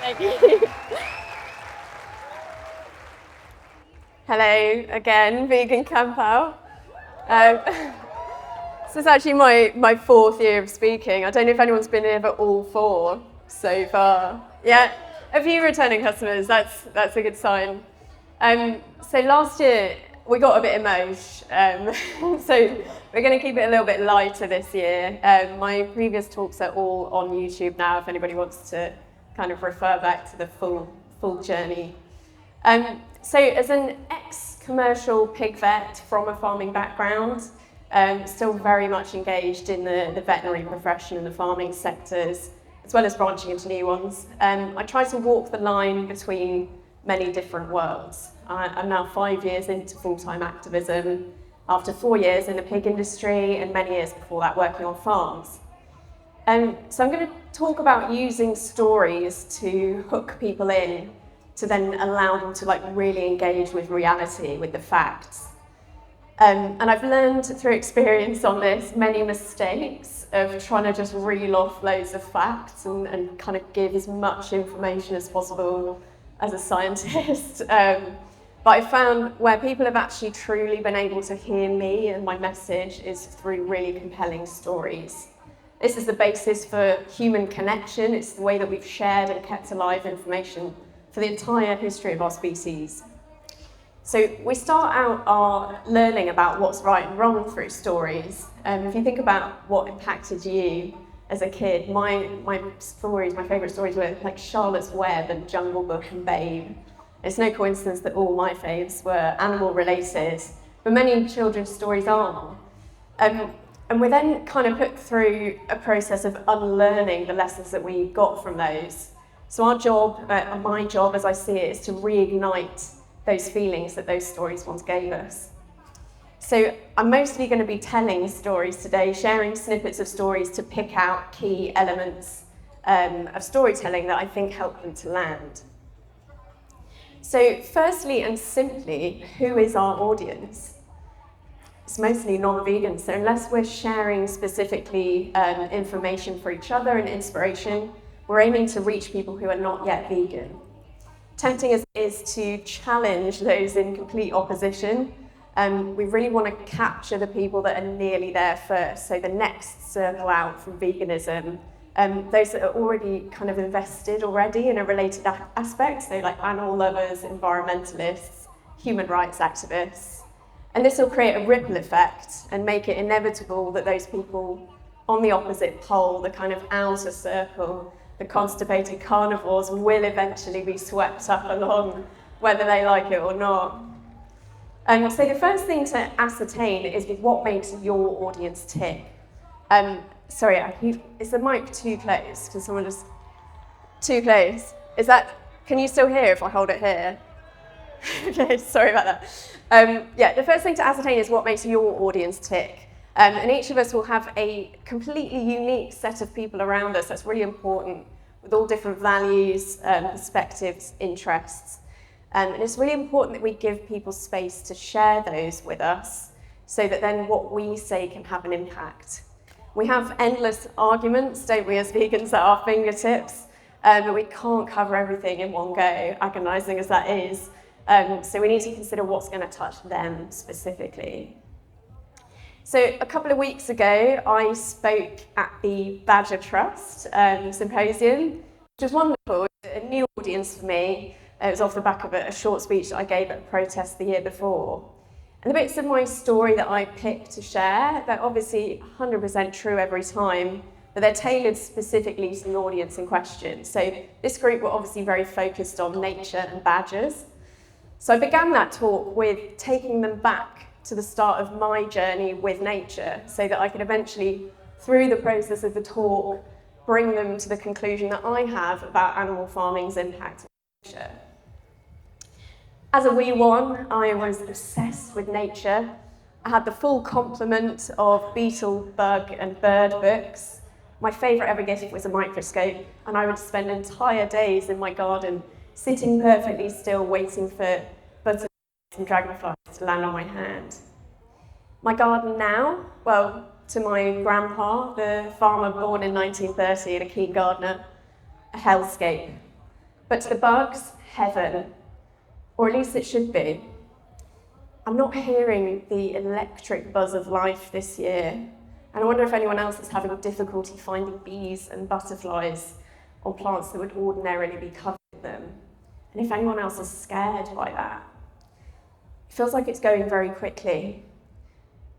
Thank you. Hello again, Vegan Campout. This is actually my fourth year of speaking. I don't know if anyone's been here for all four so far. Yeah, a few returning customers, that's a good sign. So last year we got a bit emosh, so we're going to keep it a little bit lighter this year. My previous talks are all on YouTube now if anybody wants to kind of refer back to the full journey. So as an ex-commercial pig vet from a farming background, still very much engaged in the veterinary profession and the farming sectors, as well as branching into new ones. I try to walk the line between many different worlds. I'm now 5 years into full-time activism, after 4 years in the pig industry and many years before that working on farms. So I'm going to talk about using stories to hook people in, to then allow them to really engage with reality, with the facts. And I've learned through experience on this many mistakes of trying to just reel off loads of facts and kind of give as much information as possible as a scientist. But I found where people have actually truly been able to hear me and my message is through really compelling stories. This is the basis for human connection. It's the way that we've shared and kept alive information for the entire history of our species. So we start out our learning about what's right and wrong through stories. If you think about what impacted you as a kid, my favourite stories were like Charlotte's Web and Jungle Book and Babe. It's no coincidence that all my faves were animal related, but many children's stories aren't. And we're then kind of put through a process of unlearning the lessons that we got from those. So our job, my job as I see it, is to reignite those feelings that those stories once gave us. So I'm mostly going to be telling stories today, sharing snippets of stories to pick out key elements of storytelling that I think help them to land. So firstly and simply, who is our audience? It's mostly non-vegans, so unless we're sharing specifically information for each other and inspiration, we're aiming to reach people who are not yet vegan. Tempting as it is to challenge those in complete opposition, we really want to capture the people that are nearly there first, so the next circle out from veganism, those that are already kind of invested already in a related aspect, so like animal lovers, environmentalists, human rights activists. And this will create a ripple effect and make it inevitable that those people on the opposite pole, the kind of outer circle, the constipated carnivores, will eventually be swept up along, whether they like it or not. So the first thing to ascertain is what makes your audience tick. Sorry, is the mic too close? Can someone just... Too close? Can you still hear if I hold it here? Okay, sorry about that. Yeah, the first thing to ascertain is what makes your audience tick. And each of us will have a completely unique set of people around us that's really important, with all different values, perspectives, interests. And it's really important that we give people space to share those with us, so that then what we say can have an impact. We have endless arguments, don't we, as vegans, at our fingertips, but we can't cover everything in one go, agonising as that is. So we need to consider what's going to touch them specifically. So a couple of weeks ago, I spoke at the Badger Trust symposium, which was wonderful, a new audience for me. It was off the back of a short speech that I gave at a protest the year before. And the bits of my story that I picked to share, they're obviously 100% true every time, but they're tailored specifically to the audience in question. So this group were obviously very focused on nature and badgers. So I began that talk with taking them back to the start of my journey with nature, so that I could eventually, through the process of the talk, bring them to the conclusion that I have about animal farming's impact on nature. As a wee one, I was obsessed with nature. I had the full complement of beetle, bug and bird books. My favourite ever gift was a microscope, and I would spend entire days in my garden sitting perfectly still, waiting for butterflies and dragonflies to land on my hand. My garden now, well, to my grandpa, the farmer born in 1930 and a keen gardener, a hellscape. But to the bugs, heaven, or at least it should be. I'm not hearing the electric buzz of life this year, and I wonder if anyone else is having difficulty finding bees and butterflies on plants that would ordinarily be covered in them, and if anyone else is scared by that. It feels like it's going very quickly.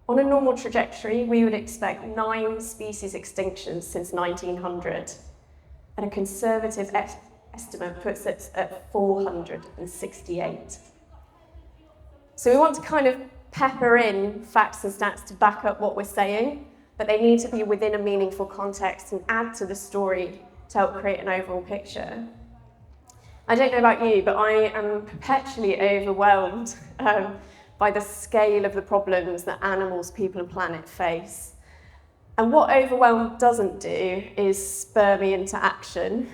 On a normal trajectory, we would expect 9 species extinctions since 1900, and a conservative estimate puts it at 468. So we want to kind of pepper in facts and stats to back up what we're saying, but they need to be within a meaningful context and add to the story to help create an overall picture. I don't know about you, but I am perpetually overwhelmed by the scale of the problems that animals, people and planet face. And what overwhelm doesn't do is spur me into action,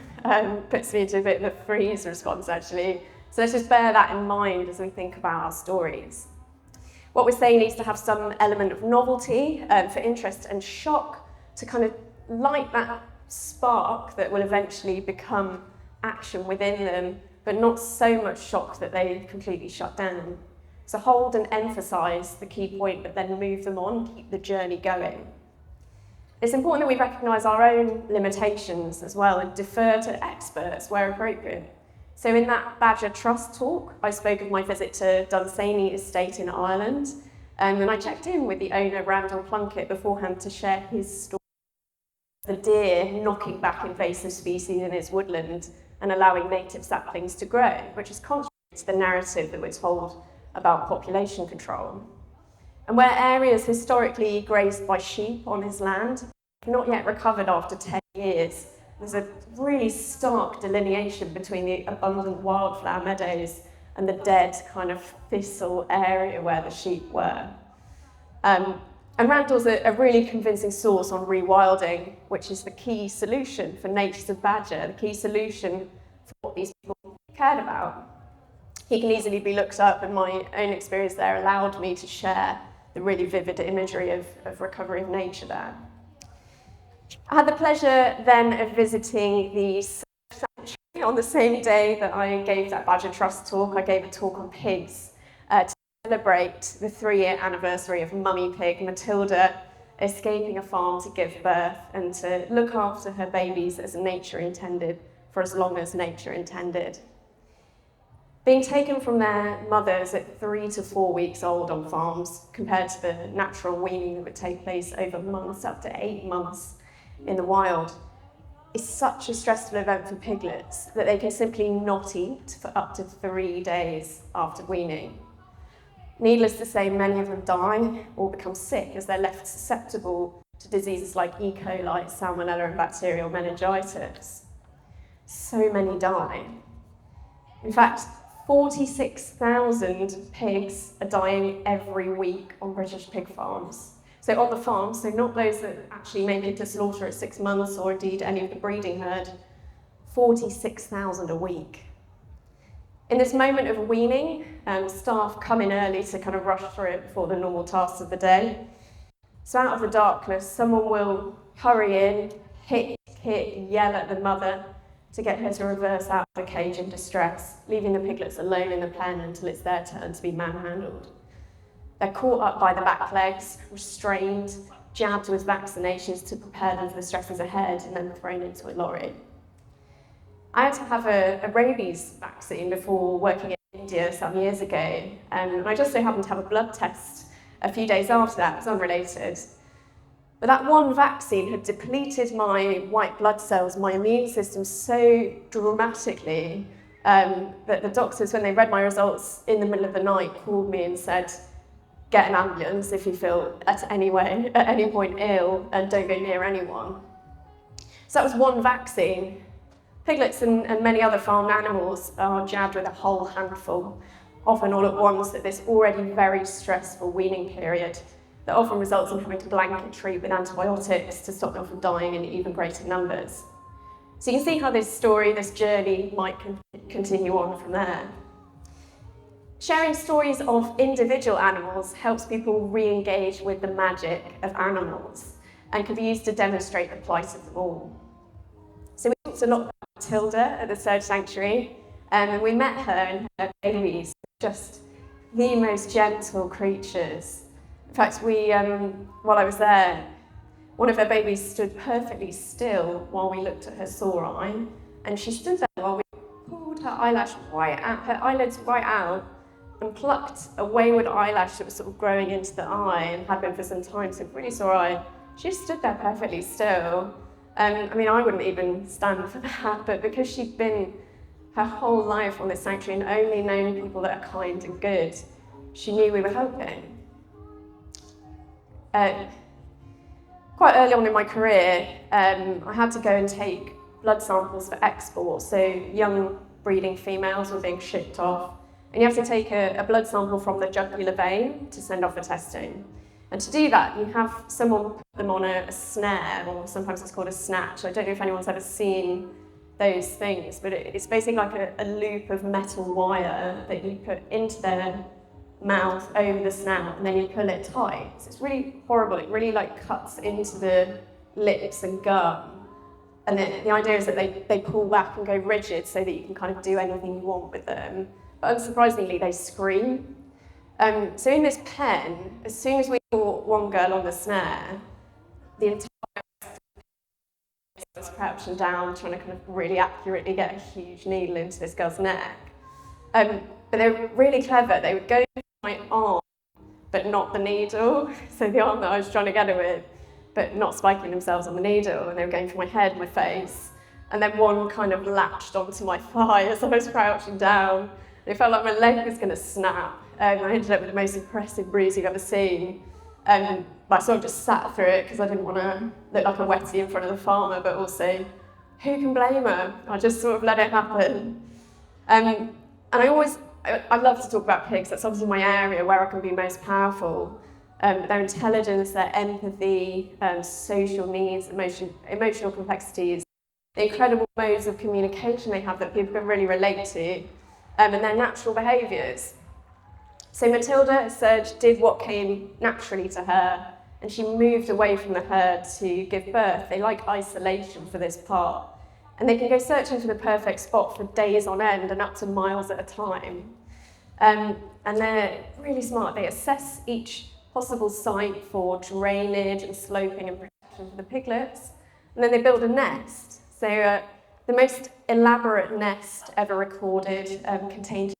puts me into a bit of a freeze response actually. So let's just bear that in mind as we think about our stories. What we're saying needs to have some element of novelty for interest and shock to kind of light that spark that will eventually become action within them, but not so much shock that they completely shut down. So hold and emphasise the key point, but then move them on, keep the journey going. It's important that we recognise our own limitations as well and defer to experts where appropriate. So in that Badger Trust talk, I spoke of my visit to Dunsany Estate in Ireland, and I checked in with the owner, Randall Plunkett, beforehand to share his story. The deer knocking back invasive species in his woodland and allowing native saplings to grow, which is contrary to the narrative that we're told about population control. And where areas historically grazed by sheep on his land have not yet recovered after 10 years, there's a really stark delineation between the abundant wildflower meadows and the dead kind of thistle area where the sheep were. And Randall's a really convincing source on rewilding, which is the key solution for nature's of badger, the key solution for what these people cared about. He can easily be looked up, and my own experience there allowed me to share the really vivid imagery of recovery of nature there. I had the pleasure then of visiting the sanctuary on the same day that I gave that Badger Trust talk. I gave a talk on pigs to celebrate the 3-year anniversary of mummy pig Matilda escaping a farm to give birth and to look after her babies as nature intended for as long as nature intended. Being taken from their mothers at 3 to 4 weeks old on farms compared to the natural weaning that would take place over months, up to 8 months in the wild, is such a stressful event for piglets that they can simply not eat for up to 3 days after weaning. Needless to say, many of them die or become sick as they're left susceptible to diseases like E. coli, salmonella and bacterial meningitis. So many die. In fact, 46,000 pigs are dying every week on British pig farms. So on the farm, so not those that actually make it to slaughter at 6 months or indeed any of the breeding herd, 46,000 a week. In this moment of weaning, staff come in early to kind of rush through it before the normal tasks of the day. So out of the darkness, someone will hurry in, hit, yell at the mother to get her to reverse out of the cage in distress, leaving the piglets alone in the pen until it's their turn to be manhandled. They're caught up by the back legs, restrained, jabbed with vaccinations to prepare them for the stresses ahead, and then thrown into a lorry. I had to have a rabies vaccine before working in India some years ago, and I just so happened to have a blood test a few days after that. It was unrelated. But that one vaccine had depleted my white blood cells, my immune system so dramatically that the doctors, when they read my results in the middle of the night, called me and said, get an ambulance if you feel at any point ill and don't go near anyone. So that was one vaccine. Piglets and many other farmed animals are jabbed with a whole handful, often all at once at this already very stressful weaning period that often results in having to blanket treat with antibiotics to stop them from dying in even greater numbers. So you can see how this story, this journey might continue on from there. Sharing stories of individual animals helps people re-engage with the magic of animals and can be used to demonstrate the plight of them all. So we talked a lot about Matilda at the Surge Sanctuary, And we met her and her babies, just the most gentle creatures. In fact, while I was there, one of her babies stood perfectly still while we looked at her sore eye, and she stood there while we pulled her eyelids right out, and plucked a wayward eyelash that was sort of growing into the eye and had been for some time, so really sore eye. She just stood there perfectly still. I mean, I wouldn't even stand for that, but because she'd been her whole life on this sanctuary and only known people that are kind and good, she knew we were helping. Quite early on in my career, I had to go and take blood samples for export, so young breeding females were being shipped off, and you have to take a blood sample from the jugular vein to send off for testing. And to do that, you have someone put them on a snare, or sometimes it's called a snatch. I don't know if anyone's ever seen those things, but it's basically like a loop of metal wire that you put into their mouth over the snout, and then you pull it tight. So it's really horrible. It really like cuts into the lips and gum. And the idea is that they pull back and go rigid so that you can kind of do anything you want with them. But unsurprisingly, they scream. So in this pen, as soon as we caught one girl on the snare, the entire was crouching down, trying to kind of really accurately get a huge needle into this girl's neck. But they were really clever. They would go for my arm, but not the needle. So the arm that I was trying to get her with, but not spiking themselves on the needle. And they were going for my head, my face. And then one kind of latched onto my thigh as I was crouching down. It felt like my leg was going to snap. I ended up with the most impressive bruise you've ever seen. But I sort of just sat through it because I didn't want to look like a wettie in front of the farmer, but also, who can blame her? I just sort of let it happen. And I love to talk about pigs. That's obviously my area where I can be most powerful. Their intelligence, their empathy, social needs, emotional complexities, the incredible modes of communication they have that people can really relate to, and their natural behaviours. So Matilda, as Serge, did what came naturally to her, and she moved away from the herd to give birth. They like isolation for this part, and they can go searching for the perfect spot for days on end and up to miles at a time. And they're really smart. They assess each possible site for drainage and sloping and protection for the piglets, and then they build a nest. So the most elaborate nest ever recorded contained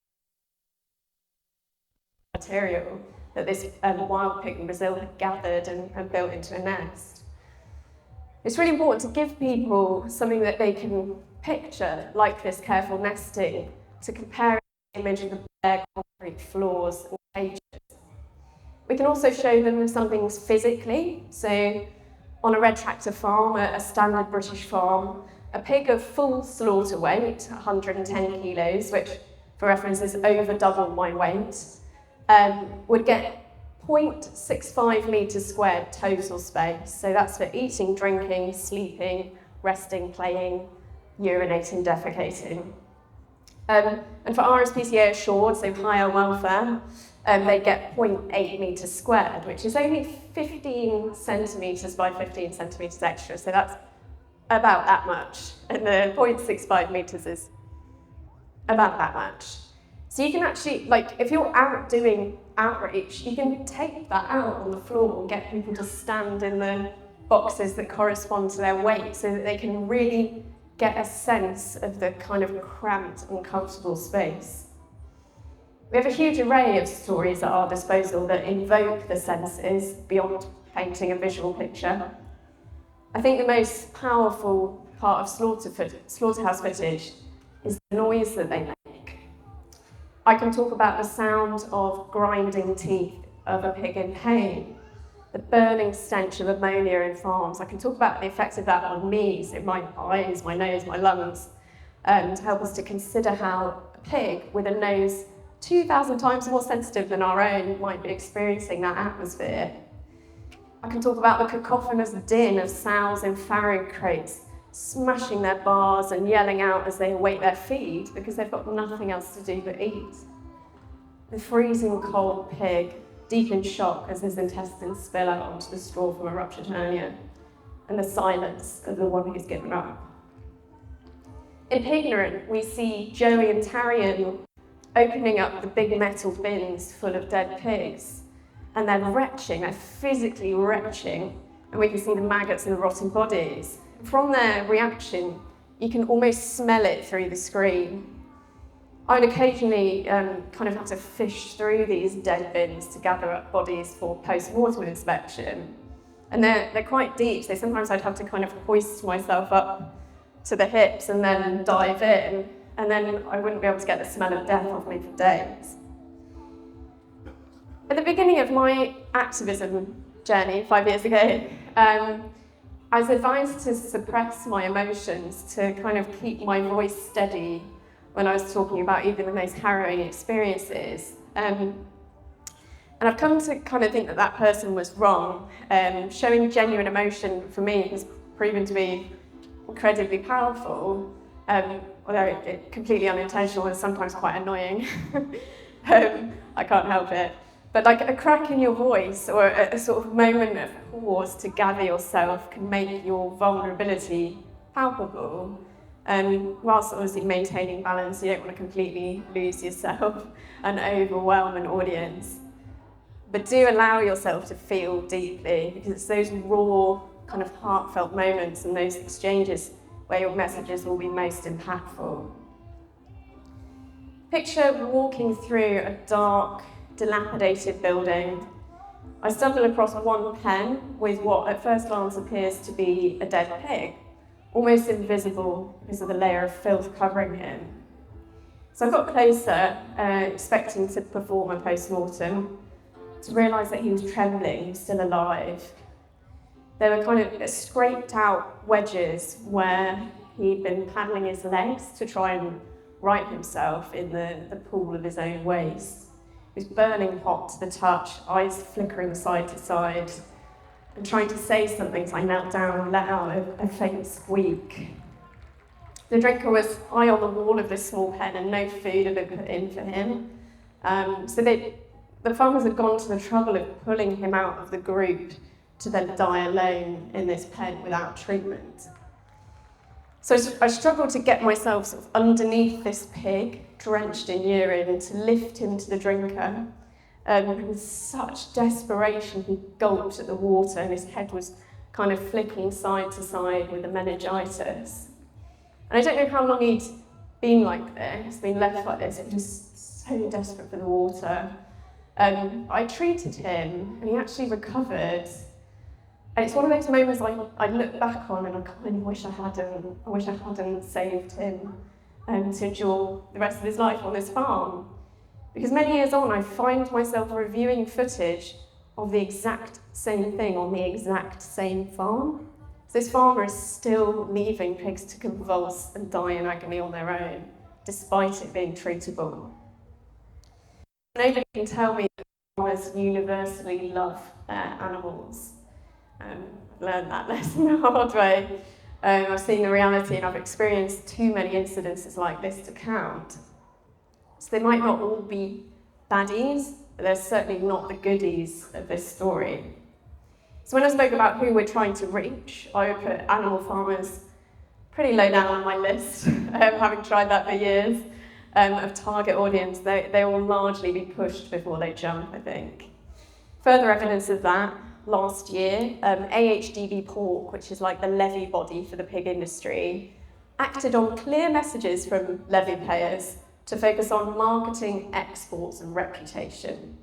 material that this wild pig in Brazil had gathered and built into a nest. It's really important to give people something that they can picture, like this careful nesting, to compare the image of the bare concrete floors and cages. We can also show them some things physically. So on a red tractor farm, a standard British farm, a pig of full slaughter weight, 110 kilos, which for reference is over double my weight, would get 0.65 metres squared total space. So that's for eating, drinking, sleeping, resting, playing, urinating, defecating. And for RSPCA assured, so higher welfare, they get 0.8 metres squared, which is only 15 centimetres by 15 centimetres extra. So that's about that much. And the 0.65 metres is about that much. So you can actually, like, if you're out doing outreach, you can take that out on the floor and get people to stand in the boxes that correspond to their weight so that they can really get a sense of the kind of cramped, uncomfortable space. We have a huge array of stories at our disposal that invoke the senses beyond painting a visual picture. I think the most powerful part of slaughterhouse footage is the noise that they make. I can talk about the sound of grinding teeth of a pig in pain, the burning stench of ammonia in farms. I can talk about the effects of that on me, so my eyes, my nose, my lungs, to help us to consider how a pig with a nose 2,000 times more sensitive than our own might be experiencing that atmosphere. I can talk about the cacophonous din of sows in farrow crates, smashing their bars and yelling out as they await their feed because they've got nothing else to do but eat. The freezing cold pig, deep in shock as his intestines spill out onto the straw from a ruptured hernia, and the silence of the one who's given up. In Pignorant, we see Joey and Tarian opening up the big metal bins full of dead pigs, and they're retching, they're physically retching, and we can see the maggots and the rotting bodies. From their reaction, you can almost smell it through the screen. I would occasionally kind of have to fish through these dead bins to gather up bodies for post-mortem inspection. And they're quite deep, so sometimes I'd have to kind of hoist myself up to the hips and then dive in, and then I wouldn't be able to get the smell of death off me for days. At the beginning of my activism journey 5 years ago, I was advised to suppress my emotions to kind of keep my voice steady when I was talking about even the most harrowing experiences. And I've come to kind of think that that person was wrong. Showing genuine emotion for me has proven to be incredibly powerful, although it's completely unintentional and sometimes quite annoying. I can't help it. But like a crack in your voice or a sort of moment of pause to gather yourself can make your vulnerability palpable. Whilst obviously maintaining balance, you don't want to completely lose yourself and overwhelm an audience. But do allow yourself to feel deeply, because it's those raw, kind of heartfelt moments and those exchanges where your messages will be most impactful. Picture walking through a dark, dilapidated building. I stumble across one pen with what at first glance appears to be a dead pig, almost invisible because of the layer of filth covering him. So I got closer, expecting to perform a post-mortem, to realise that he was trembling, he was still alive. There were kind of scraped out wedges where he'd been paddling his legs to try and right himself in the pool of his own waste. He was burning hot to the touch, eyes flickering side to side, and trying to say something, so I knelt down and let out a faint squeak. The drinker was eye on the wall of this small pen and no food had been put in for him. So the farmers had gone to the trouble of pulling him out of the group to then die alone in this pen without treatment. So I struggled to get myself sort of underneath this pig, drenched in urine, to lift him to the drinker. With such desperation, he gulped at the water and his head was kind of flicking side to side with the meningitis. And I don't know how long he'd been like this, been left like this. He was so desperate for the water. I treated him and he actually recovered. And it's one of those moments I look back on and I kind of wish I hadn't saved him to endure the rest of his life on this farm. Because many years on, I find myself reviewing footage of the exact same thing on the exact same farm. So this farmer is still leaving pigs to convulse and die in agony on their own, despite it being treatable. Nobody can tell me that farmers universally love their animals. I've learned that lesson the hard way. I've seen the reality and I've experienced too many incidences like this to count. So they might not all be baddies, but they're certainly not the goodies of this story. So when I spoke about who we're trying to reach, I would put animal farmers pretty low down on my list, having tried that for years, of target audience. They will largely be pushed before they jump, I think. Further evidence of that, last year, AHDB Pork, which is like the levy body for the pig industry, acted on clear messages from levy payers to focus on marketing, exports and reputation.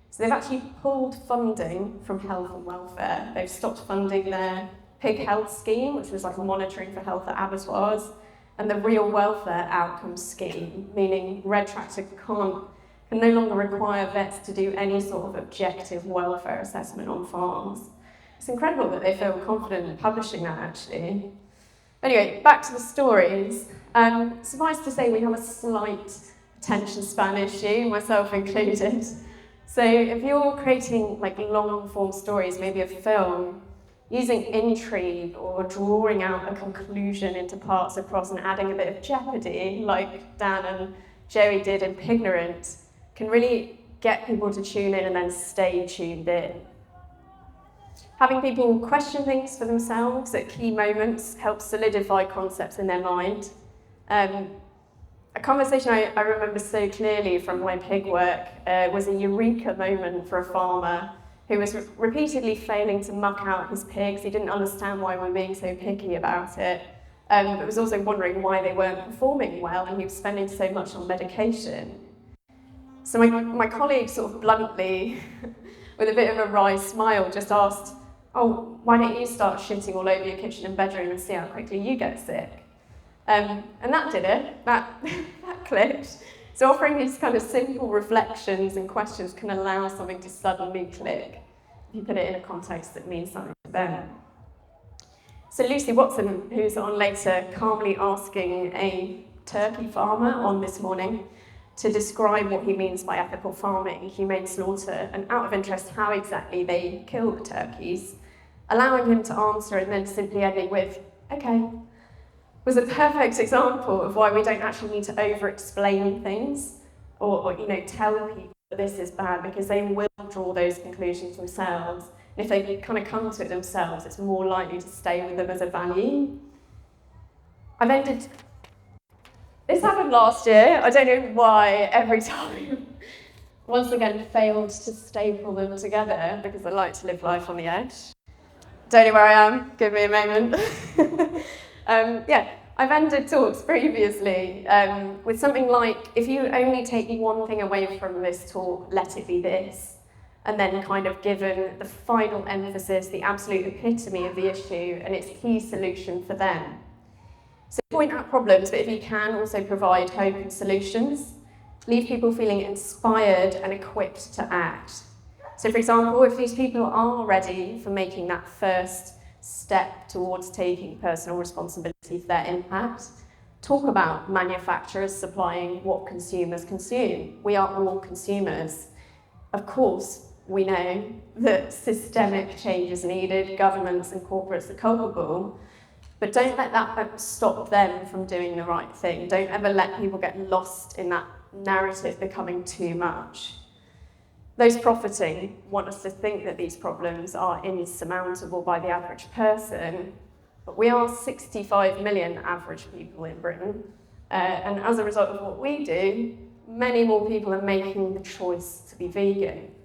So they've actually pulled funding from health and welfare. They've stopped funding their pig health scheme, which was like monitoring for health at abattoirs, and the real welfare outcomes scheme, meaning Red Tractor can no longer require vets to do any sort of objective welfare assessment on farms. It's incredible that they feel confident in publishing that, actually. Anyway, back to the stories. Suffice to say, we have a slight attention span issue, myself included. So if you're creating like long-form stories, maybe a film, using intrigue or drawing out a conclusion into parts across and adding a bit of jeopardy, like Dan and Joey did in Pignorant, can really get people to tune in and then stay tuned in. Having people question things for themselves at key moments helps solidify concepts in their mind. A conversation I remember so clearly from my pig work was a eureka moment for a farmer who was repeatedly failing to muck out his pigs. He didn't understand why we're being so picky about it, but was also wondering why they weren't performing well, and he was spending so much on medication. So my colleague sort of bluntly, with a bit of a wry smile, just asked, "Oh, why don't you start shitting all over your kitchen and bedroom and see how quickly you get sick?" And that did it, that clicked. So offering these kind of simple reflections and questions can allow something to suddenly click if you put it in a context that means something to them. So Lucy Watson, who's on later, calmly asking a turkey farmer on This Morning to describe what he means by ethical farming, humane slaughter, and out of interest how exactly they kill the turkeys, allowing him to answer and then simply ending with, "Okay," was a perfect example of why we don't actually need to over-explain things or tell people that this is bad, because they will draw those conclusions themselves. And if they kind of come to it themselves, it's more likely to stay with them as a value. This happened last year. I don't know why every time. Once again, failed to staple them together because I like to live life on the edge. Don't know where I am, give me a moment. I've ended talks previously with something like, if you only take one thing away from this talk, let it be this. And then kind of given the final emphasis, the absolute epitome of the issue and its key solution for them. So point out problems, but if you can, also provide hope and solutions. Leave people feeling inspired and equipped to act. So for example, if these people are ready for making that first step towards taking personal responsibility for their impact, talk about manufacturers supplying what consumers consume. We are all consumers. Of course, we know that systemic change is needed, governments and corporates are culpable, but don't let that stop them from doing the right thing. Don't ever let people get lost in that narrative becoming too much. Those profiting want us to think that these problems are insurmountable by the average person, but we are 65 million average people in Britain, and as a result of what we do, many more people are making the choice to be vegan.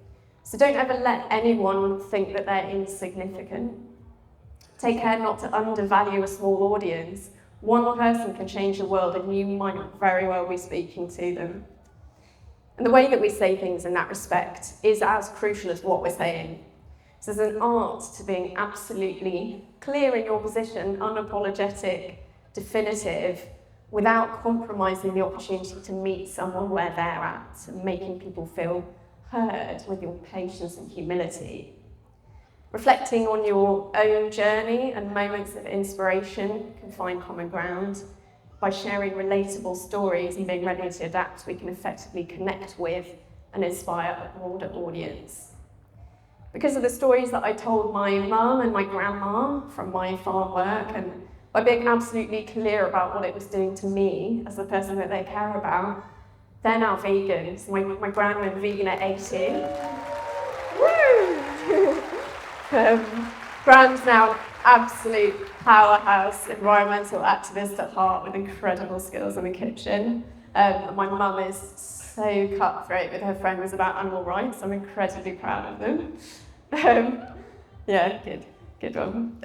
So don't ever let anyone think that they're insignificant. Take care not to undervalue a small audience. One person can change the world and you might very well be speaking to them. And the way that we say things in that respect is as crucial as what we're saying. So there's an art to being absolutely clear in your position, unapologetic, definitive, without compromising the opportunity to meet someone where they're at and making people feel heard with your patience and humility. Reflecting on your own journey and moments of inspiration can find common ground. By sharing relatable stories and being ready to adapt, we can effectively connect with and inspire a broader audience. Because of the stories that I told my mum and my grandma from my farm work, and by being absolutely clear about what it was doing to me as the person that they care about, they're now vegan. So my gran went vegan at 18. Woo! Gran's now an absolute powerhouse environmental activist at heart with incredible skills in the kitchen. My mum is so cutthroat with her friends about animal rights. I'm incredibly proud of them. Good one.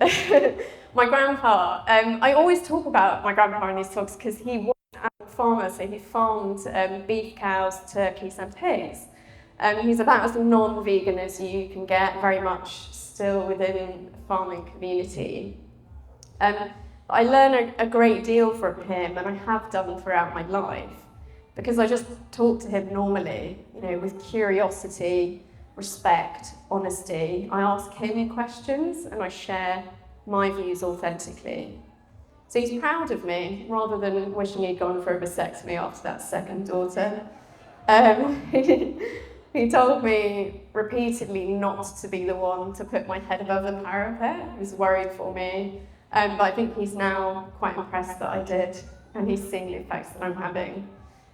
My grandpa, I always talk about my grandpa in these talks because he was a farmer, so he farmed beef cows, turkeys and pigs. He's about as non-vegan as you can get, very much still within the farming community. I learn a great deal from him, and I have done throughout my life, because I just talk to him normally, with curiosity, respect, honesty. I ask him questions, and I share my views authentically. So he's proud of me, rather than wishing he'd gone for a vasectomy after that second daughter. He told me repeatedly not to be the one to put my head above the parapet. He was worried for me, but I think he's now quite impressed that I did, and he's seeing the effects that I'm having.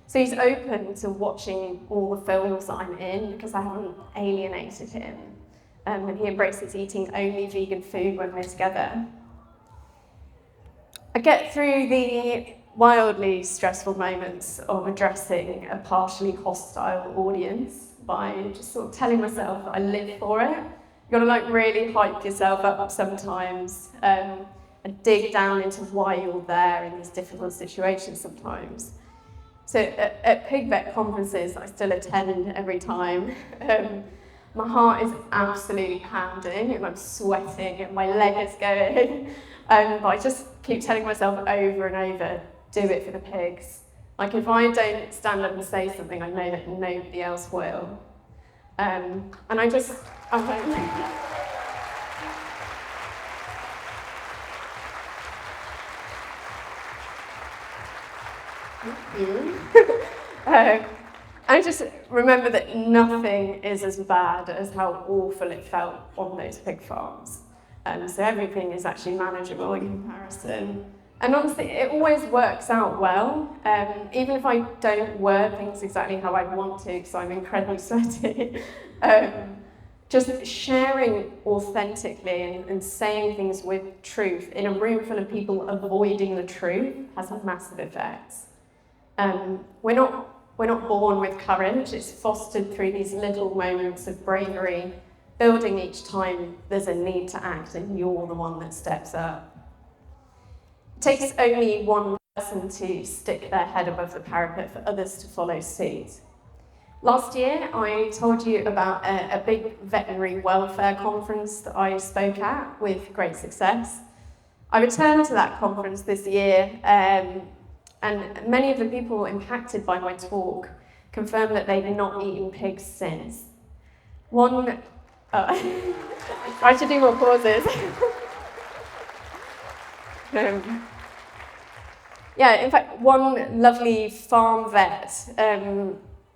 So he's open to watching all the films that I'm in because I haven't alienated him, and he embraces eating only vegan food when we're together. I get through the wildly stressful moments of addressing a partially hostile audience by just sort of telling myself that I live for it. You've got to like really hype yourself up sometimes and dig down into why you're there in these difficult situations sometimes. So at pig vet conferences, I still attend every time. My heart is absolutely pounding and I'm sweating and my leg is going. But I just keep telling myself over and over, do it for the pigs. Like if I don't stand up and say something, I know that nobody else will. And I'm like, I just remember that nothing is as bad as how awful it felt on those pig farms. So everything is actually manageable in comparison. And honestly, it always works out well, even if I don't word things exactly how I want to, because I'm incredibly sweaty. Just sharing authentically and saying things with truth in a room full of people avoiding the truth has massive effects. We're not born with courage, it's fostered through these little moments of bravery, building each time there's a need to act and you're the one that steps up. It takes only one person to stick their head above the parapet for others to follow suit. Last year, I told you about a big veterinary welfare conference that I spoke at with great success. I returned to that conference this year, and many of the people impacted by my talk confirmed that they'd not eaten pigs since. I should do more pauses. In fact, one lovely farm vet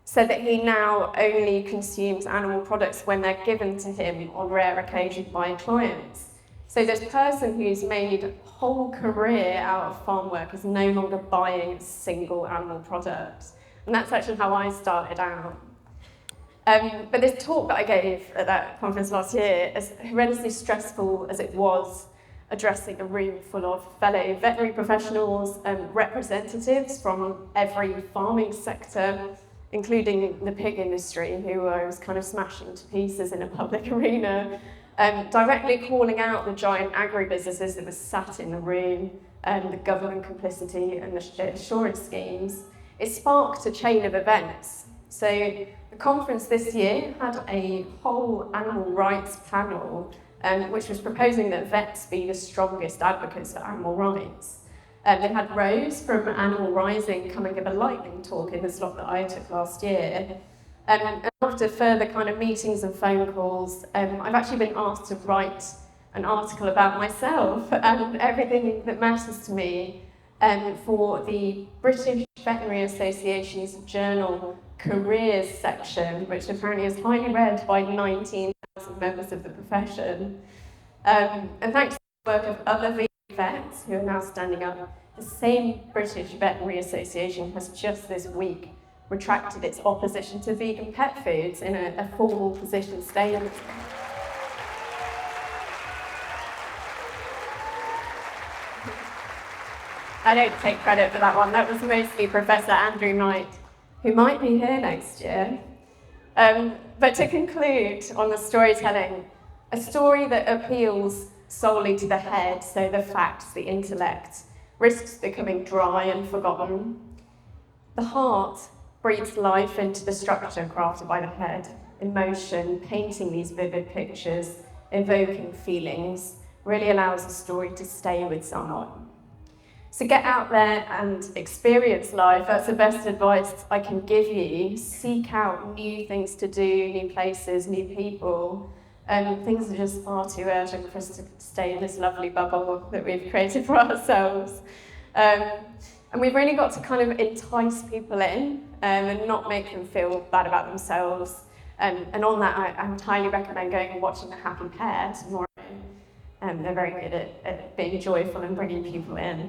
said that he now only consumes animal products when they're given to him on rare occasions by clients. So this person who's made a whole career out of farm work is no longer buying a single animal product. And that's actually how I started out. But this talk that I gave at that conference last year, as horrendously stressful as it was, addressing a room full of fellow veterinary professionals and representatives from every farming sector, including the pig industry, who I was kind of smashing to pieces in a public arena, directly calling out the giant agribusinesses that were sat in the room, the government complicity and the assurance schemes. It sparked a chain of events. So the conference this year had a whole animal rights panel which was proposing that vets be the strongest advocates for animal rights. They had Rose from Animal Rising come and give a lightning talk in the slot that I took last year. And after further kind of meetings and phone calls, I've actually been asked to write an article about myself and everything that matters to me for the British Veterinary Association's journal Careers section, which apparently is highly read by 19,000 members of the profession. And thanks to the work of other vets who are now standing up, the same British Veterinary Association has just this week retracted its opposition to vegan pet foods in a formal position statement. I don't take credit for that one. That was mostly Professor Andrew Knight, who might be here next year. But to conclude on the storytelling, a story that appeals solely to the head, so the facts, the intellect, risks becoming dry and forgotten. The heart breathes life into the structure crafted by the head, emotion, painting these vivid pictures, evoking feelings, really allows a story to stay with someone. So get out there and experience life. That's the best advice I can give you. Seek out new things to do, new places, new people. Things are just far too urgent for us to stay in this lovely bubble that we've created for ourselves. And we've really got to kind of entice people in and not make them feel bad about themselves. And on that, I would highly recommend going and watching The Happy Pair tomorrow. They're very good at being joyful and bringing people in.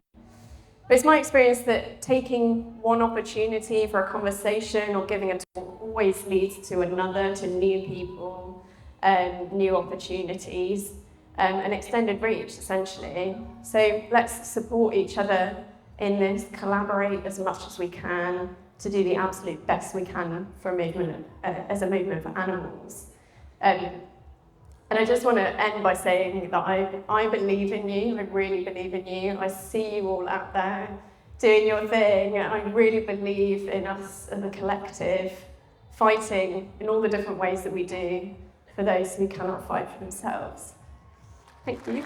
But it's my experience that taking one opportunity for a conversation or giving a talk always leads to another, to new people, new opportunities, an extended reach, essentially. So let's support each other in this, collaborate as much as we can to do the absolute best we can for a movement, as a movement for animals. And I just want to end by saying that I believe in you, I really believe in you. I see you all out there doing your thing, and I really believe in us as a collective, fighting in all the different ways that we do for those who cannot fight for themselves. Thank you.